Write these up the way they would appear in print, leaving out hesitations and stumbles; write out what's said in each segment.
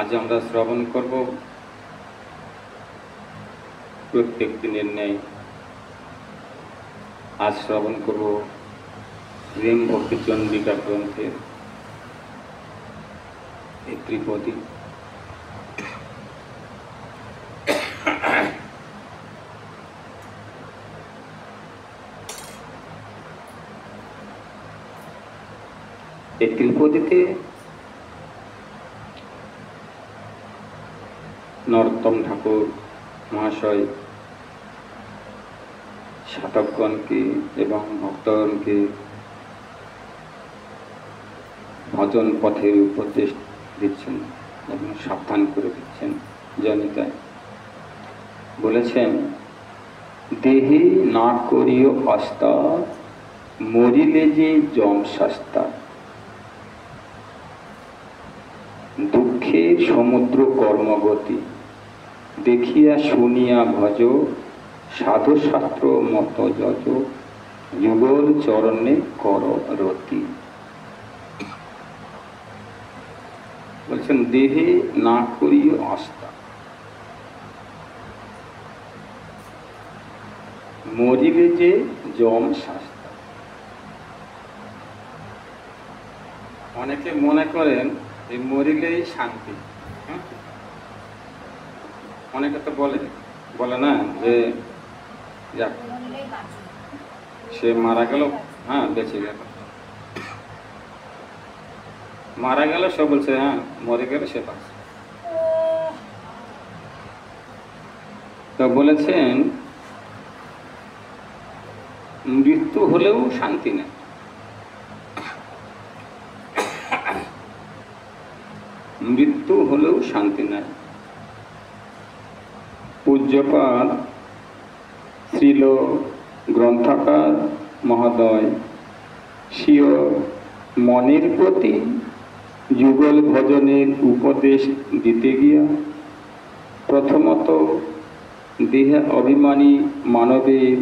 আজ আমরা শ্রবণ করব প্রত্যেক দিনের ন্যায় আজ শ্রবণ করব প্রেম ভক্তি চন্ডিকা গ্রন্থের এই ত্রিপদী। এই ত্রিপদীতে নরোত্তম ঠাকুর মহাশয় সাধকগণকে এবং ভক্তগণকে ভজন পথের উপদেশ দিচ্ছেন এবং সাবধান করে দিচ্ছেন। জনিতায় বলেছেন, দেহে না করিও আস্থা, মরিলে যে যম শাস্তা। দুঃখের সমুদ্র কর্মগতি, দেখিয়া শুনিয়া ভজ, সাধু শাস্ত্র মত যজ, যুগল চরণে কর রতি। বলছেন দেহে না করিও আস্থা, মরিলে যে যম শাস্তা। অনেকে মনে করেন এই মরিলেই শান্তি। অনেকে তো বলে না যে যাক সে মারা গেল, হ্যাঁ বেঁচে গেল, মারা গেল সে বলছে হ্যাঁ মরে গেল সে বাঁচে। তো বলেছেন মৃত্যু হলেও শান্তি নেই। মৃত্যু হলেও শান্তি নাই। পূজ্যপাদ শ্রীল গ্রন্থকার মহোদয় স্বীয় মনের প্রতি যুগল ভজনের উপদেশ দিতে গিয়া প্রথমত দেহে অভিমানী মানবের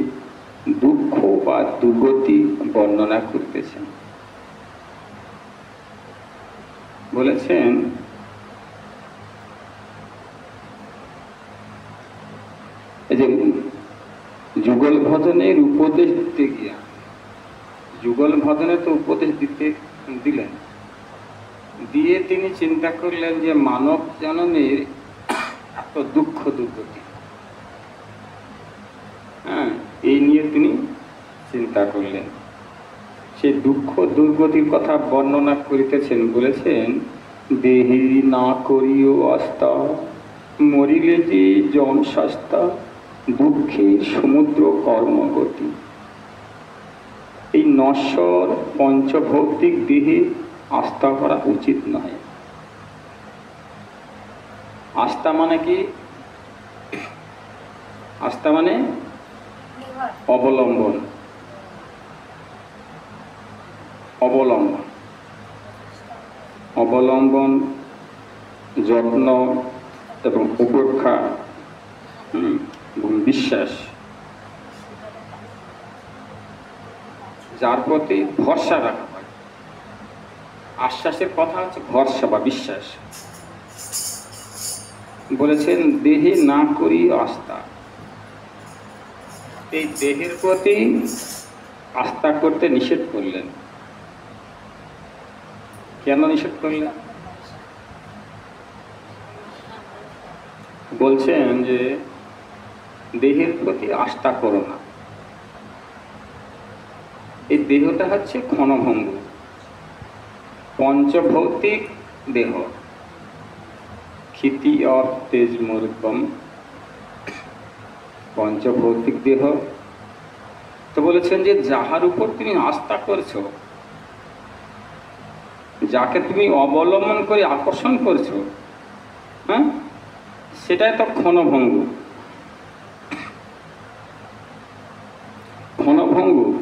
দুঃখ বা দুর্গতি বর্ণনা করতেছেন। বলেছেন এই যে যুগল ভজনের উপদেশ দিতে গিয়া, যুগল ভজনে তো উপদেশ দিলেন, দিয়ে তিনি চিন্তা করলেন যে মানব জননের এত দুঃখ দুর্গতি, হ্যাঁ এই নিয়ে তিনি চিন্তা করলেন। সে দুঃখ দুর্গতির কথা বর্ণনা করিতেছেন। বলেছেন দেহি না করিও আস্থা, মরিলে যে যম শাস্তা। দুঃখের সমুদ্র কর্মগতি। এই নশ্বর পঞ্চভৌতিক দেহে আস্থা করা উচিত নয়। আস্থা মানে কি? আস্থা মানে অবলম্বন। অবলম্বন অবলম্বন যত্ন এবং উপেক্ষা এবং বিশ্বাস, যার প্রতি ভরসা রাখা হয়। আশ্বাসের কথা হচ্ছে ভরসা বা বিশ্বাস। বলেছেন দেহে না করি আস্থা। এই দেহের প্রতি আস্থা করতে নিষেধ করলেন। কেন নিষেধ করলেন? বলছেন যে দেহের প্রতি আস্থা করো না। এই দেহটা হচ্ছে ক্ষণভঙ্গুর পঞ্চভৌতিক দেহ। ক্ষিতি আর তেজ মরুকম, পঞ্চভৌতিক দেহ। তো বলেছেন যে যাহার উপর তুমি আস্থা করছো, যাকে তুমি অবলম্বন করে আকর্ষণ করছো, হ্যাঁ সেটাই তো ক্ষণভঙ্গুর। ক্ষণভঙ্গুর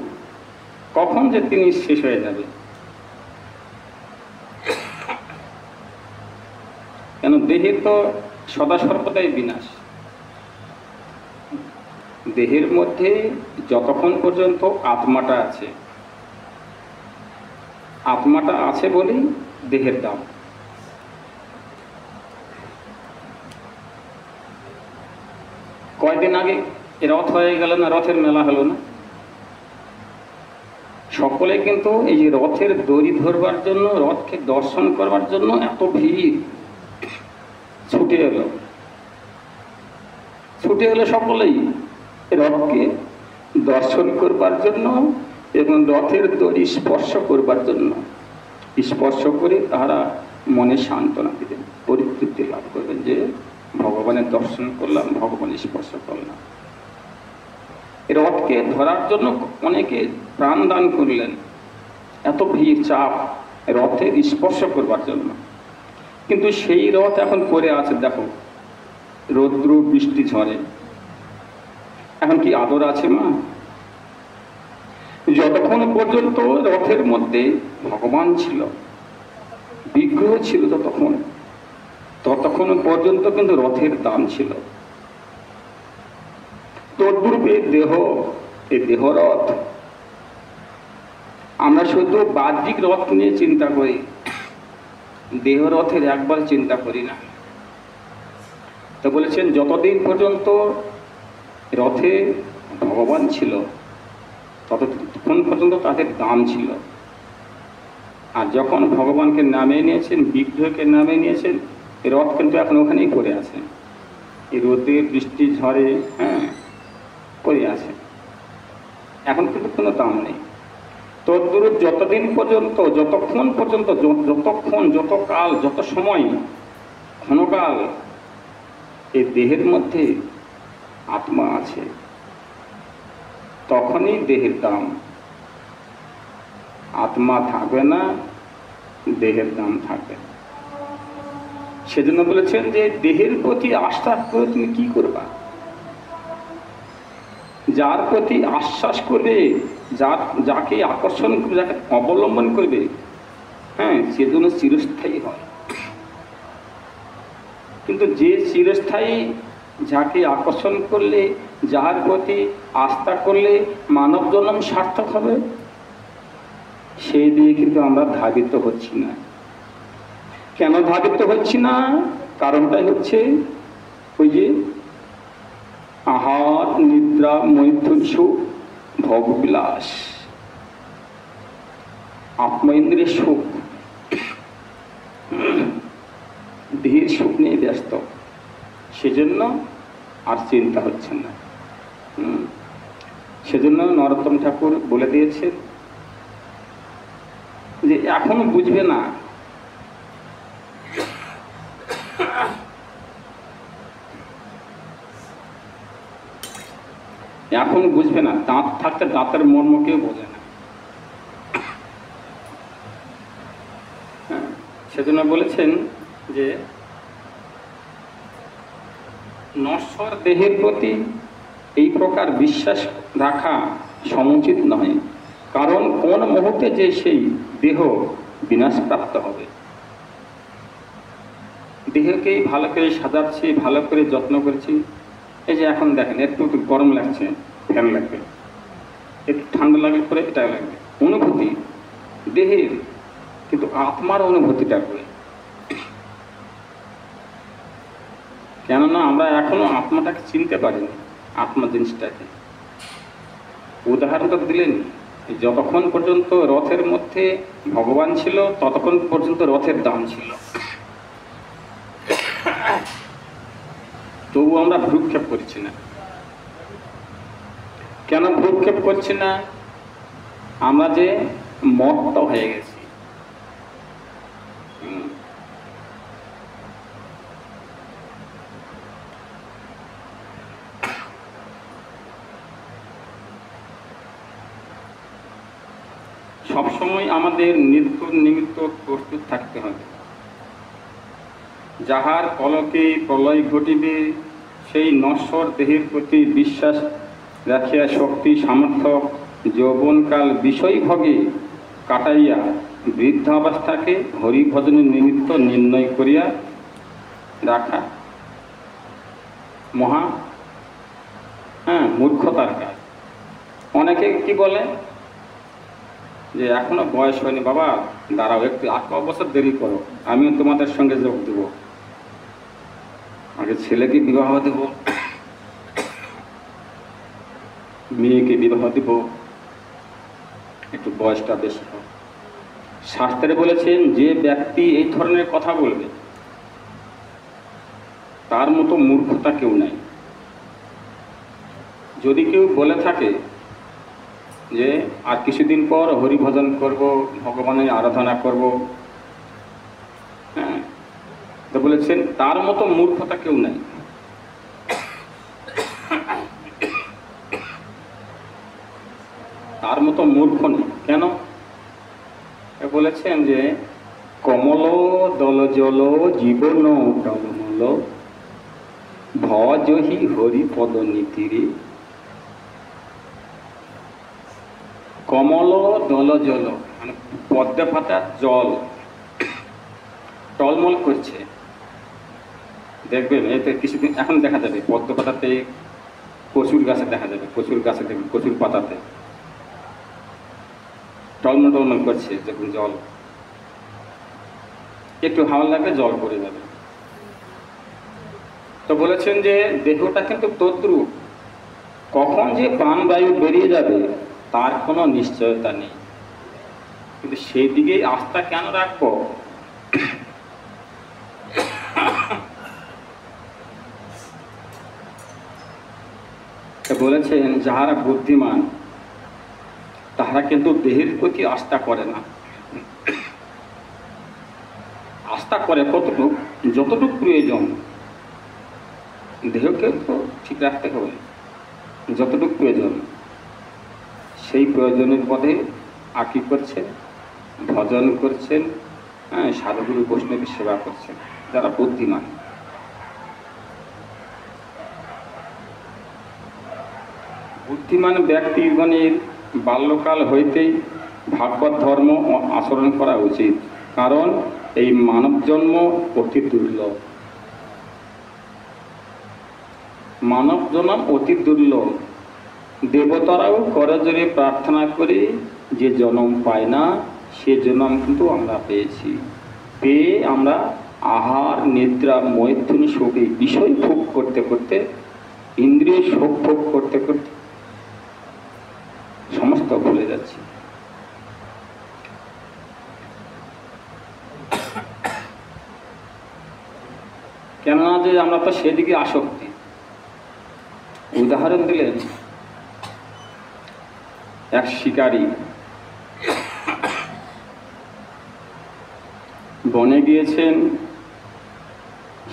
কখন যে তিনি শেষ হয়ে যাবে। কেন দেহের তো সদা সর্বদাই বিনাশ। দেহের মধ্যে যতক্ষণ পর্যন্ত আত্মাটা আছে, আত্মাটা আছে বলেই দেহের দাম। কয়দিন আগে রথ হয়ে গেল না, রথের মেলা হলো না? সকলে কিন্তু এই যে রথের দড়ি ধরবার জন্য, রথকে দর্শন করবার জন্য এত ভিড়, ছুটে এলো সকলেই রথকে দর্শন করবার জন্য এবং রথের দড়ি স্পর্শ করবার জন্য। স্পর্শ করে তারা মনে সান্ত্বনা দিলেন, পরিতৃপ্তি লাভ করবেন যে ভগবানের দর্শন করলাম, ভগবান স্পর্শ করলাম। রথকে ধরার জন্য অনেকে প্রাণ দান করলেন, এত ভিড় চাপ রথের স্পর্শ করবার জন্য। কিন্তু সেই রথ এখন পড়ে আছে, দেখো রৌদ্র বৃষ্টি ঝড়ে, এখন কি আদর আছে মা? যতক্ষণ পর্যন্ত রথের মধ্যে ভগবান ছিল, বিগ্রহ ছিল, ততক্ষণ পর্যন্ত কিন্তু রথের দাম ছিল। তদ্রূপে দেহ, এই দেহ রথ। আমরা শুধু বাহ্যিক রথ নিয়ে চিন্তা করি, দেহ রথের একবার চিন্তা করি না। তো বলেছেন যতদিন পর্যন্ত রথে ভগবান ছিল ততক্ষণ পর্যন্ত তাদের দাম ছিল। আর যখন ভগবানকে নামিয়ে নিয়েছেন, বিগ্রহকে নামিয়ে নিয়েছেন, রথ কিন্তু এখন ওখানেই পড়ে আছে, এই রোদে বৃষ্টি ঝড়ে পড়ে আছে, এখন কিন্তু কোনো দাম নেই। তদ্রূপ যতদিন পর্যন্ত, যতক্ষণ পর্যন্ত, যতক্ষণ, যতকাল, যত সময়, ক্ষণকাল এই দেহের মধ্যে আত্মা আছে, তখনই দেহের দাম। আত্মা থাকবে না, দেহের দাম থাকবে। সেজন্য বলেছেন যে দেহের প্রতি আস্থা করে তুমি কি করবা? যার প্রতি আশ্বাস করবে, যাকে আকর্ষণ করবে, যাকে অবলম্বন করবে, সেজন্য চিরস্থায়ী হয়। কিন্তু যে চিরস্থায়ী, যাকে আকর্ষণ করলে, যার প্রতি আস্থা করলে মানব জন্ম সার্থক হবে, সেই দিয়ে কিন্তু আমরা ধাবিত হচ্ছি না। কেন ধাবিত হচ্ছি না? কারণটাই হচ্ছে ওই যে আহার, নিদ্রা, মৈথুন সুখ, ভোগবিলাস, আত্মেন্দ্রিয় সুখ, দেহের সুখ নিয়ে ব্যস্ত, সেজন্য আর চিন্তা হচ্ছে না। সেজন্য নরোত্তম ঠাকুর বলে দিয়েছেন যে এখনো বুঝবে না, এখন বুঝবে না, দাঁত থাকতে দাঁতের মর্ম কেউ বোঝে না। সেজন্য বলেছেন যে নশ্বর দেহের প্রতি এই প্রকার বিশ্বাস রাখা সমুচিত নয়, কারণ কোন মুহূর্তে যে সেই দেহ বিনাশপ্রাপ্ত হবে। দেহকেই ভালো করে সাজাচ্ছি, ভালো করে যত্ন করছি। এই যে এখন দেখেন একটু গরম লাগছে, ফ্যান লাগবে, একটু ঠান্ডা লাগলে পরে এটা লাগবে, অনুভূতি দেহের, কিন্তু আত্মার অনুভূতিটা করে। কেননা আমরা এখনো আত্মাটাকে চিনতে পারিনি, আত্মা জিনিসটাকে। উদাহরণটা দিলেন, যতক্ষণ পর্যন্ত রথের মধ্যে ভগবান ছিল ততক্ষণ পর্যন্ত রথের দাম ছিল। তবু আমরা ভ্রুক্ষেপ করছি না। কেন ভ্রুক্ষেপ করছি না? আমরা যে মত্ত হয়ে গেছি। সবসময় আমাদের নিমিত্ত প্রস্তুত থাকতে হবে। যাহার কলকে প্রলয় ঘটিবে, সেই নশ্বর দেহের প্রতি বিশ্বাস রাখিয়া শক্তি সামর্থ্য যৌবনকাল বিষয়ভোগে কাটাইয়া বৃদ্ধাবস্থাকে হরিভজনের নিমিত্ত নির্ণয় করিয়া রাখা মহা মূর্খতার কাজ। অনেকে কি বলে যে এখনো বয়স হয়নি, বাবা দাঁড়াও একটু 8 বছর দেরি করো, আমিও তোমাদের সঙ্গে যোগ দেব, আগে ছেলেকে বিবাহ দেব, মেয়েকে বিবাহ দিব, একটু বয়সটা বেশি হোক। শাস্ত্রে বলেছেন যে ব্যক্তি এই ধরনের কথা বলবে তার মতো মূর্খতা কেউ নাই। যদি কেউ বলে থাকে যে আর কিছুদিন পর হরিভজন করব, ভগবানের আরাধনা করব, হ্যাঁ, তো বলেছেন তার মতো মূর্খতা কেউ নাই। তার মতো মূর্খ নেই। কেন? বলেছেন যে কমল দল জল জীবন টলমল ভজহি হরিপদ নীতিরে। কমল দল জল মানে পদ্মে পাতা জল টলমল করছে। দেখবেন এতে কিছুদিন এখন দেখা যাবে পদ্ম পাতাতে, কচুর গাছে দেখা যাবে, কচুর গাছে দেখবেন কচুর পাতাতে টলমল টলমল করছে। দেখুন জল একটু হাওয়া লাগবে জল পড়ে যাবে। তো বলেছেন যে দেহটা কিন্তু তদ্রূপ, কখন যে প্রাণবায়ু বেরিয়ে যাবে তার কোনো নিশ্চয়তা নেই। কিন্তু সেই দিকে আস্থা কেন রাখবো? বলেছেন যাহারা বুদ্ধিমান তাহারা কিন্তু দেহের প্রতি আস্থা করে না। আস্থা করে কতটুকু, যতটুকু প্রয়োজন। দেহকে তো ঠিক রাখতে হবে, যতটুকু প্রয়োজন সেই প্রয়োজনের পথে আঁকি করছেন, ভজন করছেন, হ্যাঁ, সাধুগুরু বৈষ্ণবের সেবা করছেন যারা বুদ্ধিমান। বুদ্ধিমান ব্যক্তিগণের বাল্যকাল হইতেই ভাগবত ধর্ম আচরণ করা উচিত, কারণ এই মানব জন্ম অতি দুর্লভ। মানব জন্ম অতি দুর্লভ। দেবতারাও করজোরে প্রার্থনা করে যে জন্ম পায় না সে জন্ম কিন্তু আমরা পেয়েছি। পেয়ে আমরা আহার নিদ্রা মৈথুন শোকে বিষয় ভোগ করতে করতে, ইন্দ্রিয় শোক ভোগ করতে করতে সমস্ত ভুলে যাচ্ছি। কেননা যে আমরা তো সেদিকে আসক্তি। উদাহরণ দিলেন এক শিকারী বনে গিয়েছেন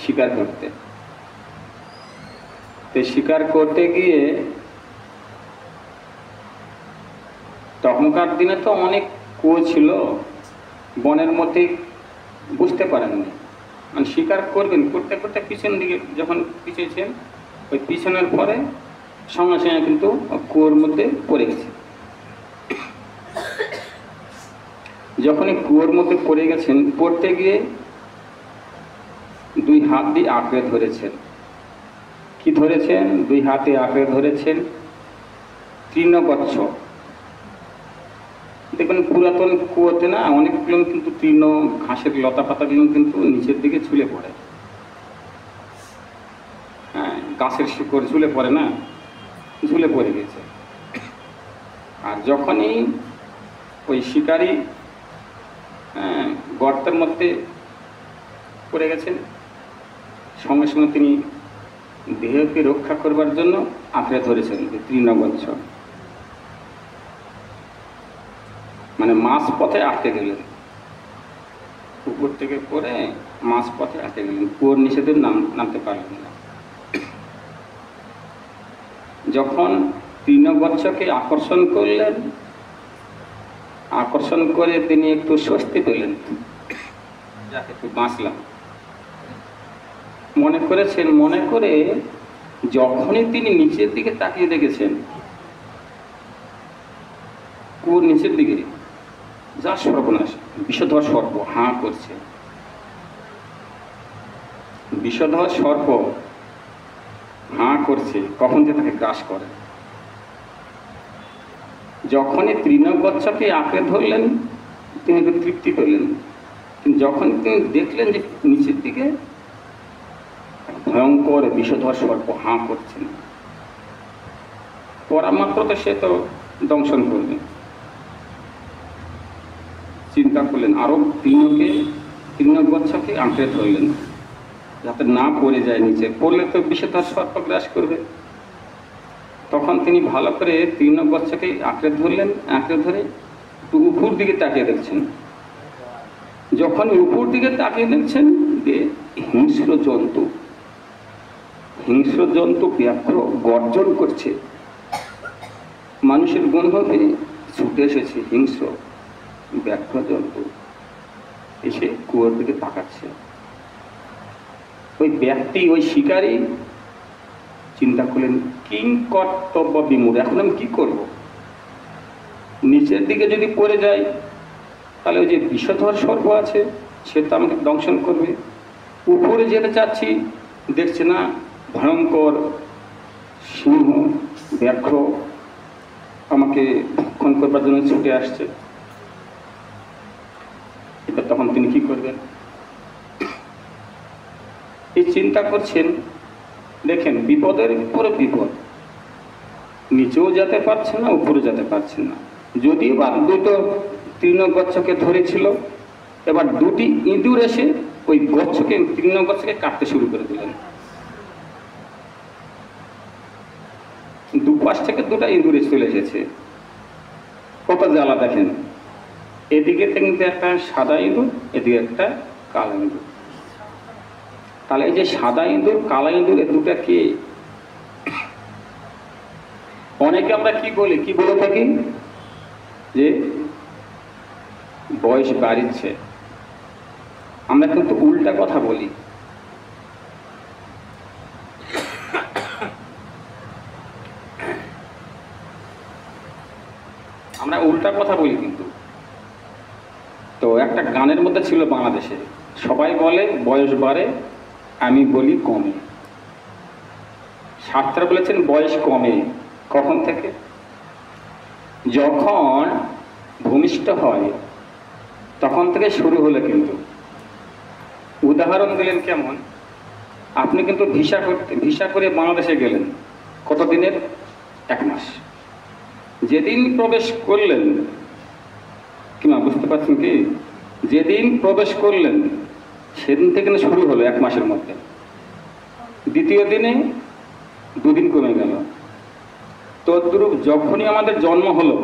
শিকার করতে। তো শিকার করতে গিয়ে তখনকার দিনে তো অনেক কুয়ো ছিল বনের মধ্যে, বুঝতে পারেননি মানে শিকার করবেন, করতে করতে পিছন দিকে যখন পিছিয়েছেন ওই পিছনের পরে সঙ্গে সঙ্গে কিন্তু কুয়োর মধ্যে পড়ে গেছে। যখনই কুয়োর মধ্যে পড়ে গেছেন, পড়তে গিয়ে দুই হাত দিয়ে আঁকড়ে ধরেছেন। কি ধরেছেন? দুই হাতে আঁকড়ে ধরেছেন তৃণবৎস। দেখবেন পুরাতন কুয়োতে না অনেকগুলো কিন্তু তৃণ ঘাসের লতা পাতাগুলো কিন্তু নিচের দিকে ঝুলে পড়ে, হ্যাঁ, গাছের শিকড় ঝুলে পড়ে না, ঝুলে পড়ে গেছে। আর যখনই ওই শিকারী গর্তের মধ্যে পড়ে গেছেন, সঙ্গে সঙ্গে তিনি দেহকে রক্ষা করবার জন্য আঁকড়ে ধরেছেন তৃণবৎস, মানে মাঝ পথে আটকে গেলেন। উপর থেকে পড়ে মাঝ পথে আটকে গেলেন, কুয়োর নিষেধে নামতে পারলেন না। যখন তৃণবৎসকে আকর্ষণ করলেন, আকর্ষণ করে তিনি একটু স্বস্তি পেলেন, যাকে একটু বাঁচলাম মনে করেছেন। মনে করে যখনই তিনি নিচের দিকে তাকিয়ে দেখেছেন, কুয়োর নিচের দিকে যা সর্বনাশ, বিষধর সর্প হাঁ করছে। বিষধর সর্প হাঁ করছে, কখন যে তাকে গ্রাস করে। যখনই তৃণবৎসকে আঁকড়ে ধরলেন তিনি একটু তৃপ্তি পেলেন, কিন্তু যখন তিনি দেখলেন যে নিচের দিকে ভয়ঙ্কর বিষধর সর্প হাঁ করছেন, পড়া মাত্র তো সে তো দংশন করবে। চিন্তা করলেন, আরো তৃণগচ্ছকে আঁকড়ে ধরলেন যাতে না পড়ে যায় নিচে, পড়লে তো বিষধর সর্প গ্রাস করবে। তখন তিনি ভালো করে তৃণগচ্ছকে আঁকড়ে ধরলেন, আঁকড়ে ধরে একটু উপর দিকে তাকিয়ে দেখছেন। যখন উপর দিকে তাকিয়ে দেখছেন যে হিংস্র জন্তু ব্যাঘ্র গর্জন করছে, মানুষের গন্ধ পেয়ে ছুটে এসেছে হিংস্র ব্যাঘ্র জন্তু, এসে কুয়োর দিকে তাকাচ্ছে। ওই ব্যক্তি, ওই শিকারী চিন্তা করলেন, কিং কর্তব্য বিমূঢ়, এখন আমি কি করব? নিচের দিকে যদি পড়ে যাই তাহলে ওই যে বিষধর সর্প আছে সে তো আমাকে দংশন করবে। উপরে যেতে চাচ্ছি, দেখছে না ভয়ঙ্কর সিংহ ব্যাঘ্র আমাকে ভক্ষণ করবার জন্য ছুটে আসছে। এটা তখন তিনি কি করবেন? এই চিন্তা করছেন, দেখেন বিপদের উপরে বিপদ, নিচেও যেতে পারছেন না, উপরে যেতে পারছেন না। যদিও বা দুটো তৃণগচ্ছকে ধরেছিল, এবার দুটি ইঁদুর এসে ওই তৃণগচ্ছকে কাটতে শুরু করে দিলেন। দুপাশ থেকে দুটা ইঁদুরে চলে এসেছে, কত জ্বালা দেখেন। এদিকে কিন্তু একটা সাদা ইঁদুর, এদিকে একটা কালো ইঁদুর। তাহলে এই যে সাদা ইঁদুর কালা ইঁদুর, এ দুটা কি? অনেকে আমরা কি বলে থাকি যে বয়স বাড়ছে, আমরা কিন্তু উল্টা কথা বলি। আমরা উল্টা কথা বলি কিন্তু। তো একটা গানের মধ্যে ছিল বাংলাদেশে, সবাই বলে বয়স বাড়ে, আমি বলি কমে। শাস্ত্র বলেছেন বয়স কমে। কখন থেকে? যখন ভূমিষ্ঠ হয় তখন থেকে শুরু হলো। কিন্তু উদাহরণ দিলেন কেমন? আপনি কিন্তু ভিসা করে বাংলাদেশে গেলেন, কতদিনের? 1 মাস। যেদিন প্রবেশ করলেন, কিংবা বুঝতে পারছেন কি, যেদিন প্রবেশ করলেন সেদিন থেকে শুরু হলো 1 মাসের মধ্যে। দ্বিতীয় দিনে 2 দিন কমে গেল। তদ্রূপ যখনই আমাদের জন্ম হলো,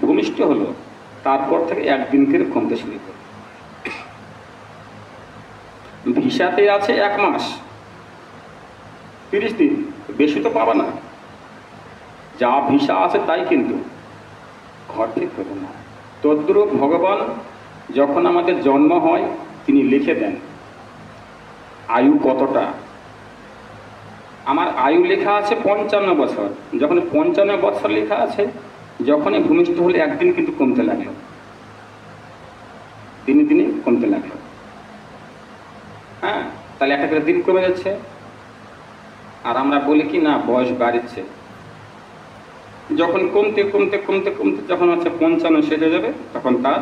ভূমিষ্ঠ হলো, তারপর থেকে 1 দিন করে কমতে শুরু করলো। ভিসাতে আছে 1 মাস, 30 দিন, বেশি তো পাবা না। যা ভিসা আছে তাই কিন্তু ঘর ঠিক হবে না। তদ্রূপ ভগবান যখন আমাদের জন্ম হয় তিনি লিখে দেন আয়ু কতটা। আমার আয়ু লেখা আছে 55 বছর। যখন 55 বছর লেখা আছে, যখনই ভূমিষ্ঠ হলে 1 দিন কিন্তু কমতে লাগলো, দিনে দিনে কমতে লাগলো। হ্যাঁ, তাহলে একটা করে দিন কমে যাচ্ছে। আর আমরা বলি কি না, বয়স বাড়ছে। যখন কমতে কমতে কমতে কমতে যখন হচ্ছে 55 শেষ হয়ে যাবে, তখন তার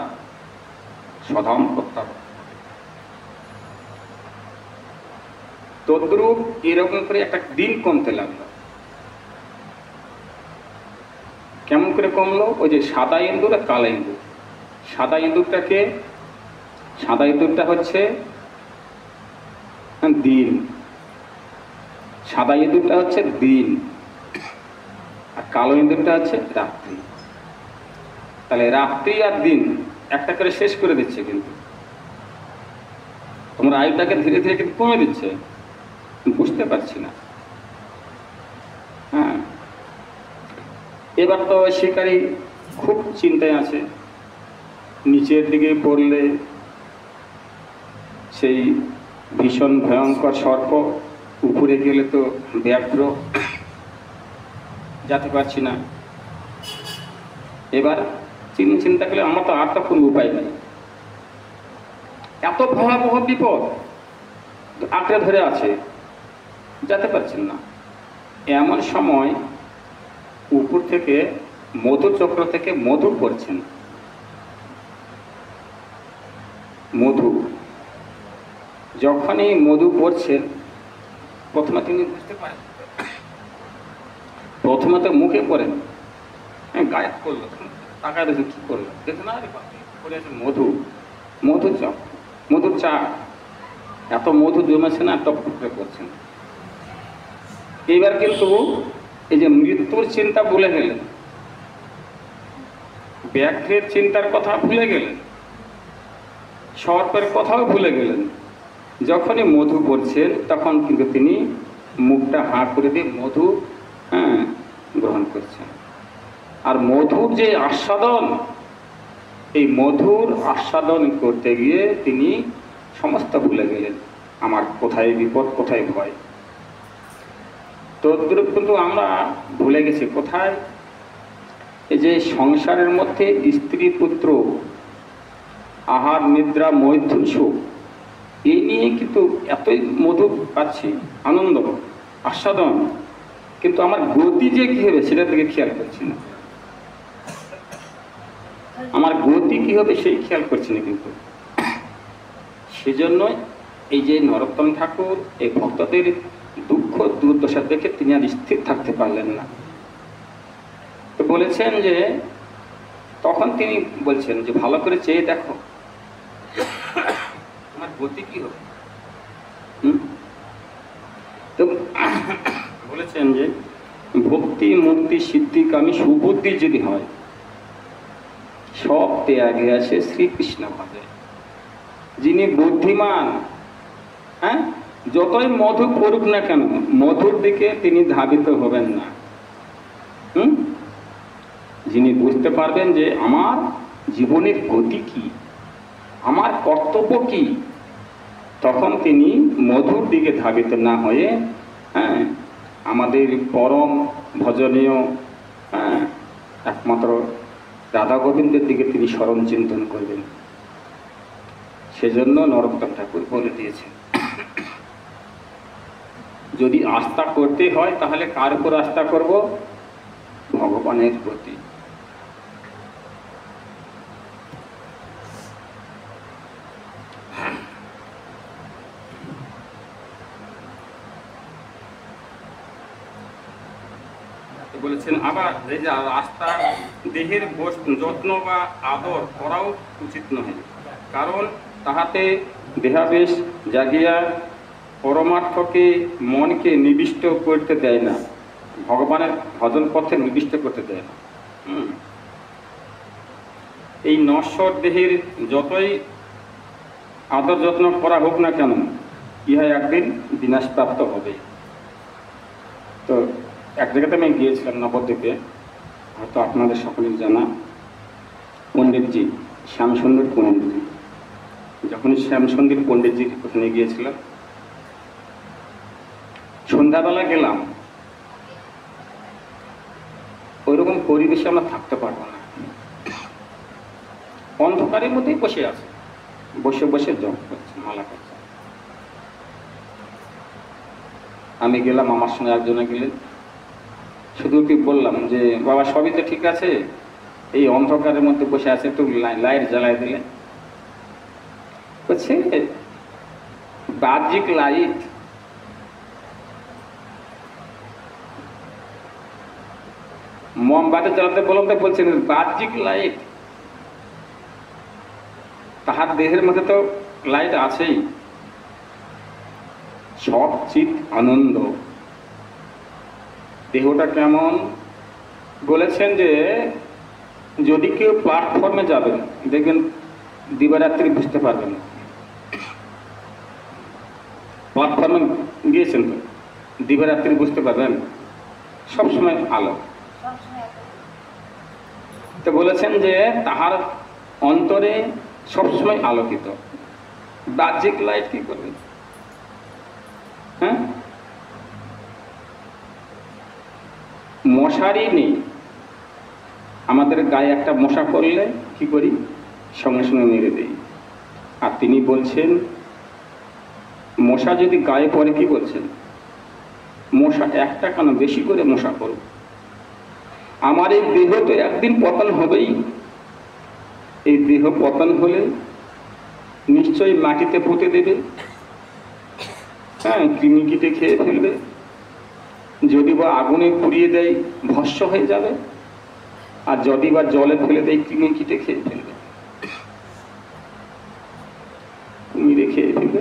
সধাম করতে হবে। তদ্রূপ এরকম করে একটা দিন কমতে লাগলো। কেমন করে কমলো? ওই যে সাদা ইঁদুর আর কালা ইঁদুর। সাদা ইঁদুরটা হচ্ছে দিন, সাদা ইঁদুরটা হচ্ছে দিন, আর কালো ইঁদুরটা হচ্ছে রাত্রি। তাহলে রাত্রি আর দিন একটা করে শেষ করে দিচ্ছে। কিন্তু তোমরা আয়ুটাকে ধীরে ধীরে কিন্তু কমে দিচ্ছে, বুঝতে পারছি না। হ্যাঁ, এবার তো শিকারী খুব চিন্তায় আছে, নিচের দিকে পড়লে সেই ভীষণ ভয়ঙ্কর সর্প, উপরে গেলে তো ব্যাঘ্র, যেতে পারছি না। এবার চিন্তা করলে আমার তো আর তো কোনো উপায় নেই, এত ভয়াবহ বিপদ, আঁকড়ে ধরে আছে, যেতে পারছেন না। এমন সময় উপর থেকে মধুচক্র থেকে মধু পড়ছেন। মধু যখনই মধু পড়ছেন, প্রথমে তিনি বুঝতে পারেন প্রথমে তো মুখে পড়েন, গায়েব করলো, টাকায় রয়েছে কী করলো, দেখে না রে করে আছে মধু, মধুর চা, মধুর চা, এত মধু জমেছে না, টপ করে করছেন। এইবার কিন্তু এই যে মৃত্যুর চিন্তা ভুলে গেলেন, ব্যাঘ্রের চিন্তার কথা ভুলে গেলেন, সর্পের কথাও ভুলে গেলেন। যখনই মধু পড়ছেন তখন কিন্তু তিনি মুখটা হাঁ করে দিয়ে মধু গ্রহণ করছেন। আর মধুর যে আস্বাদন, এই মধুর আস্বাদন করতে গিয়ে তিনি সমস্ত ভুলে গেলেন, আমার কোথায় বিপদ, কোথায় ভয়। তদ্রূপ কিন্তু আমরা ভুলে গেছি কোথায়, এই যে সংসারের মধ্যে স্ত্রী পুত্র, আহার নিদ্রা মৈথুন সুখ, এই নিয়ে কিন্তু এতই মধু পাচ্ছি, আনন্দ আস্বাদন, কিন্তু আমার গতি যে কী হবে সেটার দিকে খেয়াল করছি না, আমার গতি কী হবে সেই খেয়াল করছি না। কিন্তু সেজন্যই এই যে নরোত্তম ঠাকুর এই ভক্তদের দুঃখ দুর্দশা দেখে তিনি আর স্থির থাকতে পারলেন না। তো বলেছেন যে তখন তিনি বলছেন যে ভালো করে চেয়ে দেখো আমার গতি কি হবে। তো বলেছেন যে ভক্তি মুক্তি সিদ্ধিকামী সুবুদ্ধি যদি হয়, সব ত্যাগে আসে শ্রীকৃষ্ণ ভাবে। যিনি বুদ্ধিমান, যতই মধু করুক না কেন, মধুর দিকে তিনি ধাবিত হবেন না। যিনি বুঝতে পারবেন যে আমার জীবনের গতি কি, আমার কর্তব্য কি, তখন তিনি মধুর দিকে ধাবিত না হয়ে আমাদের পরম ভজনীয় একমাত্র রাধা গোবিন্দের দিকে তিনি স্মরণ চিন্তন করবেন। সেজন্য নরোত্তম ঠাকুর বলে দিয়েছেন, যদি আস্থা করতে হয় তাহলে কার উপর আস্থা করব? ভগবানের প্রতি। বলেছেন আবার এই যে আস্থা দেহের যত্ন বা আদর করাও উচিত নহে, কারণ তাহাতে দেহাবেশ জাগিয়া পরমার্থকে মনকে নিবিষ্ট করতে দেয় না, ভগবানের ভজন পথে নিবিষ্ট করতে দেয় না। এই নশ্বর দেহের যতই আদর যত্ন করা হোক না কেন, ইহা একদিন বিনাশপ্রাপ্ত হবে। তো এক জায়গাতে আমি গিয়েছিলাম নবদ্বীপে, হয়তো আপনাদের সকলেই জানা, পণ্ডিতজি শ্যামসুন্দর পণ্ডিতজি। যখনই শ্যামসুন্দর পণ্ডিতজির ওখানে গিয়েছিলাম, সন্ধ্যাবেলা গেলাম, ওইরকম পরিবেশে আমরা থাকতে পারবো না, অন্ধকারের মধ্যেই বসে আছে, বসে বসে জপ করছে, মালা করছে। আমি গেলাম, আমার সঙ্গে একজনে গেলেন, শুধু কি বললাম যে বাবা সবই তো ঠিক আছে, এই অন্ধকারের মধ্যে বসে আছে, একটু লাইট জ্বালাই দিলে। বলছে বাহ্যিক লাইট, মোমবাতি জ্বালাতে বললাম তো বলছেন বাহ্যিক লাইট, তাহার দেহের মধ্যে তো লাইট আছেই, সব চিত আনন্দ। দেহটা কেমন বলেছেন যে যদি কেউ প্ল্যাটফর্মে যাবেন দেখবেন দিবারাত্রি বুঝতে পারবেন না। প্ল্যাটফর্মে গিয়েছেন তো দিবারাত্রি বুঝতে পারবেন, সবসময় আলো। তো বলেছেন যে তাহার অন্তরে সবসময় আলোকিত। বাহ্যিক লাইট কি করবে? মশারি নেই, আমাদের গায়ে একটা মশা পড়লে কি করি? সঙ্গে সঙ্গে মেরে দেই। আর তিনি বলছেন মশা যদি গায়ে পড়ে, কি বলছেন? মশা একটা কেন, বেশি করে মশা করুক, আমার এই দেহ তো একদিন পতন হবেই। এই দেহ পতন হলে নিশ্চয়ই মাটিতে পুঁতে দেবে, কৃমিকীটে খেয়ে ফেলবে, যদি বা আগুনে পুড়িয়ে দেয় ভস্ম হয়ে যাবে, আর যদি বা জলে ফেলে দেয় কৃমি কীটে খেয়ে ফেলবে, কুমিরে খেয়ে ফেলবে।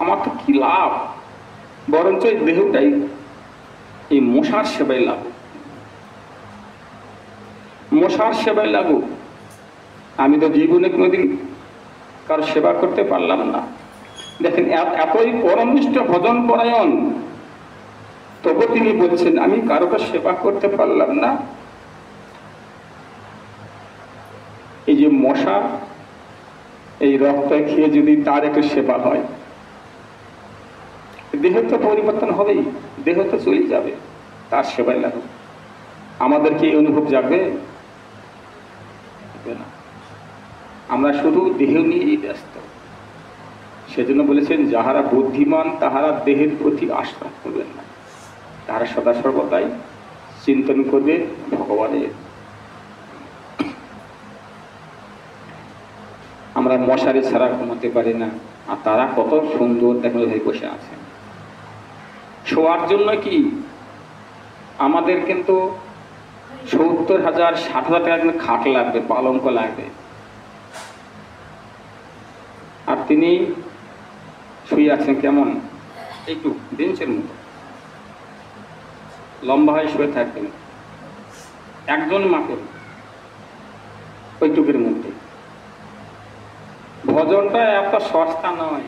আমার তো কি লাভ? বরঞ্চ এই দেহটাই এই মশার সেবায় লাগুক, মশার সেবায় লাগুক। আমি তো জীবনে কোনোদিন কারো সেবা করতে পারলাম না। দেখেন, এতই পরমনিষ্ঠ ভজন পরায়ণ, তবু তিনি বলছেন আমি কারোকে সেবা করতে পারলাম না। এই যে মশা এই রক্ত খেয়ে যদি তার একটু সেবা হয়, দেহ তো পরিবর্তন হবেই, দেহ তো চলে যাবে, তার সেবায় লাগুক। আমাদের কি অনুভব যাবে না? আমরা শুধু দেহ নিয়েই ব্যস্ত। সেজন্য বলেছেন যাহারা বুদ্ধিমান তাহারা দেহের প্রতি আস্থা করবেন না, তাহারা সদা সর্বদাই চিন্তন করবে ভগবানের। আমরা মশারি ছাড়া ঘুমাতে পারি না, আর তারা কত সুন্দর দেখে হয়ে বসে আছে। শোয়ার জন্য কি আমাদের কিন্তু 70,000 60,000 টাকা কিন্তু খাট লাগবে, পালঙ্ক লাগবে, আর তিনি শুয়ে আছেন কেমন, একটু বেঞ্চের মতো লম্বা হয়ে শুয়ে থাকবেন, একজন মাকে ওইটুকের মধ্যে। ভজনটা এত সস্তা নয়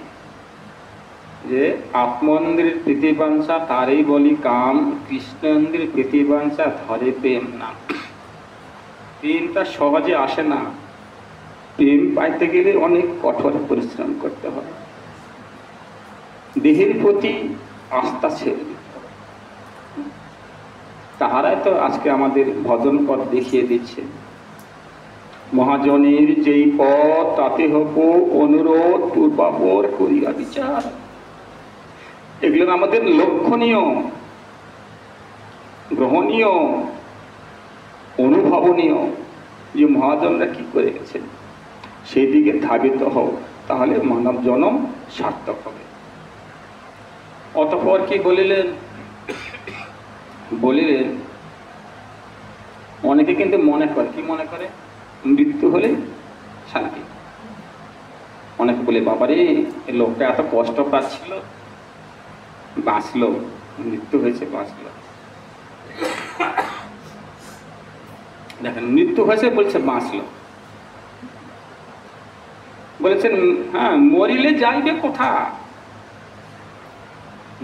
যে আত্মন্দির প্রীতিবাঞ্ছা তারই বলি কাম, কৃষ্ণন্দির প্রীতিবাঞ্ছা ধরে প্রেম নাম। প্রেমটা সহজে আসে না, প্রেম পাইতে গেলে অনেক কঠোর পরিশ্রম করতে হয়, দেহের প্রতি আস্থা ছেড়ে দিতে হবে। তাহারাই তো আজকে আমাদের ভজন পথ দেখিয়ে দিচ্ছে। মহাজনের যেই পথ তাতে হোক অনুরোধ পূর্বাপর করিয়া বিচার। এগুলো আমাদের লক্ষণীয়, গ্রহণীয়, অনুভবনীয় যে মহাজনরা কি করে গেছেন, সেই দিকে ধাবিত হও, তাহলে মানব জন্ম সার্থক হবে। অতঃপর কি বলিলেন? বলিলেন অনেকে কিন্তু মনে করে, কি মনে করে, মৃত্যু হলে শান্তি। অনেকে বলে বাবারে এই লোকটা এত কষ্ট পাচ্ছিল, বাঁচলো, মৃত্যু হয়েছে বাঁচলো। দেখেন, মৃত্যু হয়েছে বলছে বাঁচলো, বলেছেন হ্যাঁ মরিলে যাইবে কোথা,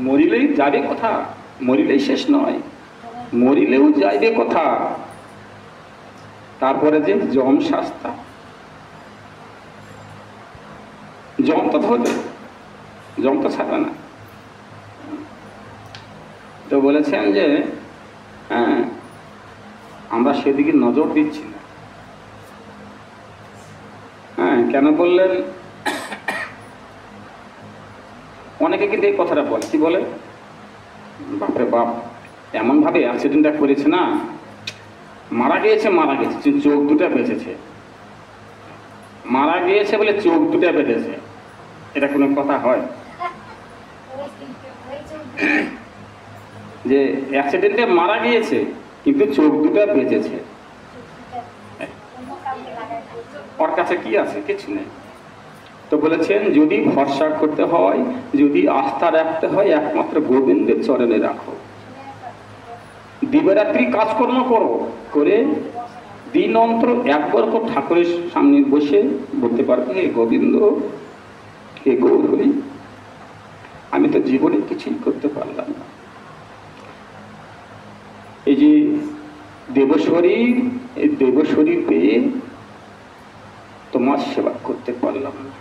মরিলেই যাবে কোথা, মরিলেই শেষ নয়, মরিলেও যাইবে কোথা। তারপরে যে যম শাস্তা, যম তো ধরবে, যম তো ছাড়বে না। তো বলেছেন যে হ্যাঁ আমরা সেদিকে নজর দিচ্ছি না। হ্যাঁ কেন বললেন? অনেকে কিন্তু এই কথাটা বলে, কি বলে, বাপরে বাপ এমন ভাবে অ্যাক্সিডেন্টটা করেছে না, মারা গিয়েছে, মারা গেছে চোখ দুটা বেঁচেছে, মারা গিয়েছে বলে চোখ দুটা বেঁচেছে, এটা কোনো কথা হয়? যে অ্যাক্সিডেন্টে মারা গিয়েছে কিন্তু চোখ দুটা বেঁচেছে, ওর কাছে কি আছে? কিছু নেই। তো বলেছেন যদি ভরসা করতে হয়, যদি আস্থা রাখতে হয়, একমাত্র গোবিন্দের চরণে রাখো। দিবারাত্রি কাজকর্ম করো, করে দিন অন্তর একবার তো ঠাকুরের সামনে বসে বলতে পারবে হে গোবিন্দ, হে গৌরী, আমি তো জীবনে কিছুই করতে পারলাম না। এই যে দেবশরীর, এই দেবশরীর পেয়ে তোমার সেবা করতে পারলাম না।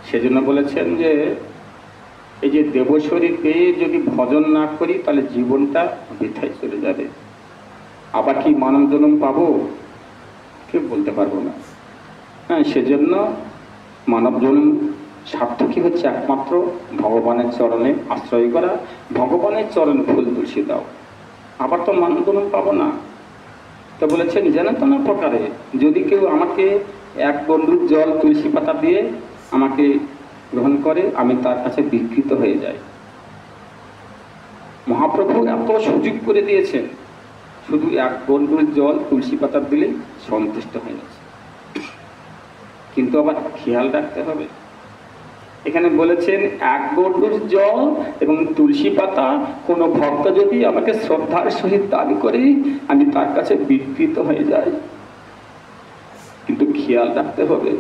সেজন্য বলেছেন যে এই যে দেবশরীর পেয়ে যদি ভজন না করি তাহলে জীবনটা বৃথায় চলে যাবে। আবার কি মানব জন্ম পাবো কেউ বলতে পারবো না। হ্যাঁ, সেজন্য মানব জন্ম সার্থকই হচ্ছে একমাত্র ভগবানের চরণে আশ্রয় করা, ভগবানের চরণে ফুল তুলসী দাও, আবার তো মানব জন্ম পাবো না। তো বলেছেন যেন তেন প্রকারে যদি কেউ আমাকে এক বন্ধুর জল তুলসী পাতা দিয়ে আমাকে গ্রহণ করে আমি তার কাছে বিকৃত হয়ে যাই। মহাপ্রভু এত সুযোগ করে দিয়েছেন, শুধু এক গণ্ডূষ জল তুলসী পাতা দিলেই সন্তুষ্ট হয়ে গেছে। কিন্তু আবার খেয়াল রাখতে হবে, এখানে বলেছেন এক গণ্ডূষ জল এবং তুলসী পাতা কোনো ভক্ত যদি আমাকে শ্রদ্ধার সহিত দান করে আমি তার কাছে বিকৃত হয়ে যাই। কিন্তু খেয়াল রাখতে হবে,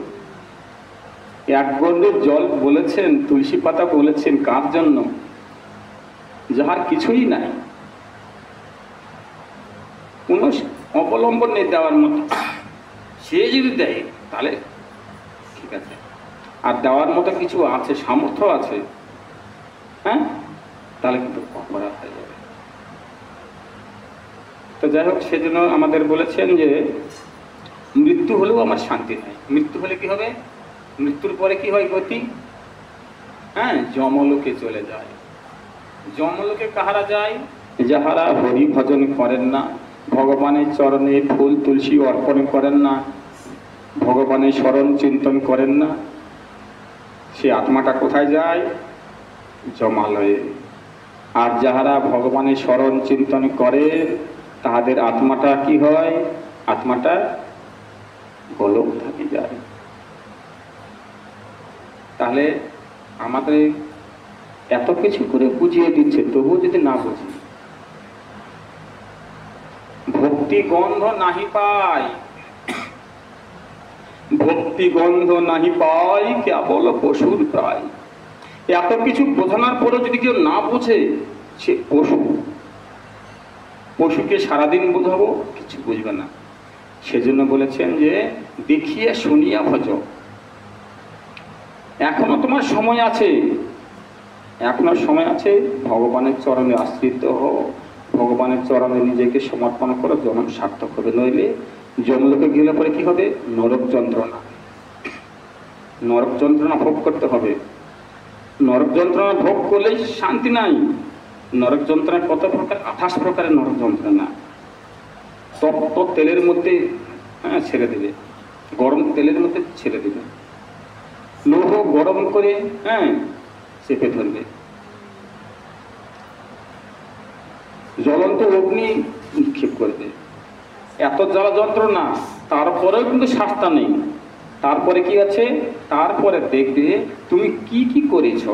এক গণ্ডূষ জল বলেছেন, তুলসী পাতা বলেছেন কার জন্য? যাহার কিছুই নাই, কোন অবলম্বন নেই দেওয়ার মতো, সে যদি দেয় তাহলে ঠিক আছে, আর দেওয়ার মতো কিছু আছে, সামর্থ্য আছে, হ্যাঁ, তাহলে কিন্তু অপরাধ হয়ে যাবে। তো যাই হোক, সেজন্য আমাদের বলেছেন যে মৃত্যু হলেও আমার শান্তি নাই। মৃত্যু হলে কি হবে? মৃত্যুর পরে কি হয় গতি? হ্যাঁ, যমলোকে চলে যায়। যমলোকে কাহারা যায়? যাহারা হরি ভজন করেন না, ভগবানের চরণে ফুল তুলসী অর্পণ করেন না, ভগবানের স্মরণ চিন্তন করেন না, সে আত্মাটা কোথায় যায়? যমালয়ে। আর যাহারা ভগবানের স্মরণ চিন্তন করে তাহাদের আত্মাটা কি হয়? আত্মাটা গোলক থাকে যায়। তাহলে আমাদের এত কিছু করে বুঝিয়ে দিচ্ছে, তবুও যদি না বুঝি, ভক্তি গন্ধ নাহি পাই, ভক্তি গন্ধ নাহি পাই কেবল পশুর প্রায়। এত কিছু বোঝানোর পরে যদি কেউ না বোঝে, সে পশু। পশুকে সারাদিন বোঝাবো, কিছু বুঝবে না। সেজন্য বলেছেন যে দেখিয়া শুনিয়া ভজ। এখনো তোমার সময় আছে, এখনো সময় আছে, ভগবানের চরণে আশ্রিত হও, ভগবানের চরণে নিজেকে সমর্পণ করো, জনম সার্থক হবে। নইলে যমলোকে গেলে পরে কি হবে? নরক যন্ত্রণা, নরক যন্ত্রণা ভোগ করতে হবে। নরক যন্ত্রণা ভোগ করলে শান্তি নাই। নরক যন্ত্রণা কত প্রকার? 28 প্রকারের নরক যন্ত্রণা। তপ্ত তেলের মধ্যে ছেড়ে দেবে, গরম তেলের মধ্যে ছেড়ে দেবে, লৌহ গরম করে চেপে ধরবে, জ্বলন্ত অগ্নি নিক্ষেপ করবে। এত জ্বালা যন্ত্রণা, তারপরেও কিন্তু শাস্তা নেই। তারপরে কি আছে? তারপরে দেখবে তুমি কি কি করেছ,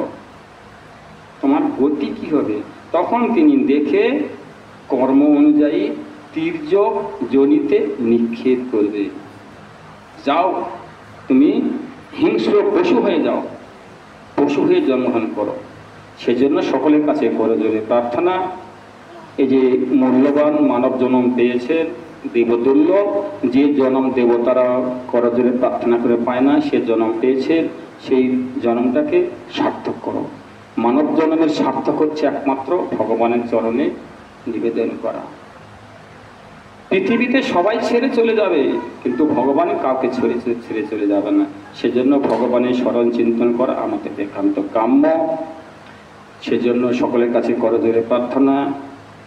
তোমার গতি কি হবে। তখন তিনি দেখে কর্ম অনুযায়ী তির্যক যোনিতে নিক্ষেপ করবে। যাও, তুমি হিংস্র পশু হয়ে যাও, পশু হয়ে জন্মগ্রহণ করো। সেজন্য সকলের কাছে করো জোরে প্রার্থনা, এই যে মূল্যবান মানব জন্ম পেয়েছেন, দেবদুর্লভ, যে জন্ম দেবতারা করজোরে প্রার্থনা করে পায় না, সে জন্ম পেয়েছে, সেই জন্মটাকে সার্থক করো। মানব জন্মের সার্থক হচ্ছে একমাত্র ভগবানের চরণে নিবেদন করা। পৃথিবীতে সবাই ছেড়ে চলে যাবে, কিন্তু ভগবান কাউকে ছেড়ে চলে যাবে না। সেজন্য ভগবানের স্মরণ চিন্তন করা আমাদের একান্ত কাম্য। সেজন্য সকলের কাছে করজোরে প্রার্থনা,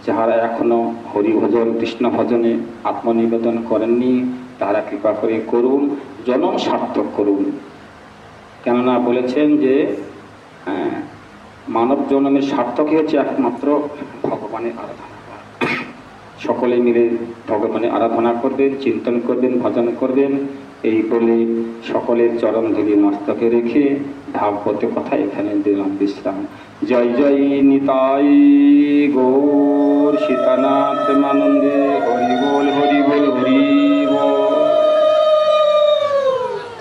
যাহারা এখনো হরিভজন কৃষ্ণ ভজনে আত্মনিবেদন করেননি, তাহারা কৃপা করে করুন, জন্ম সার্থক করুন। কেননা বলেছেন যে মানব জন্মের সার্থকই হচ্ছে একমাত্র ভগবানের আরাধনা। সকলে মিলে ভগবানের আরাধনা করবেন, চিন্তন করবেন, ভজন করবেন। এই বলে সকলের চরণ ধুলি মস্তকে রেখে ভাগবতের কথা এখানে দিলাম বিশ্রাম। জয় জয় নিতাই গৌর সীতানাথ প্রেমানন্দে হরি।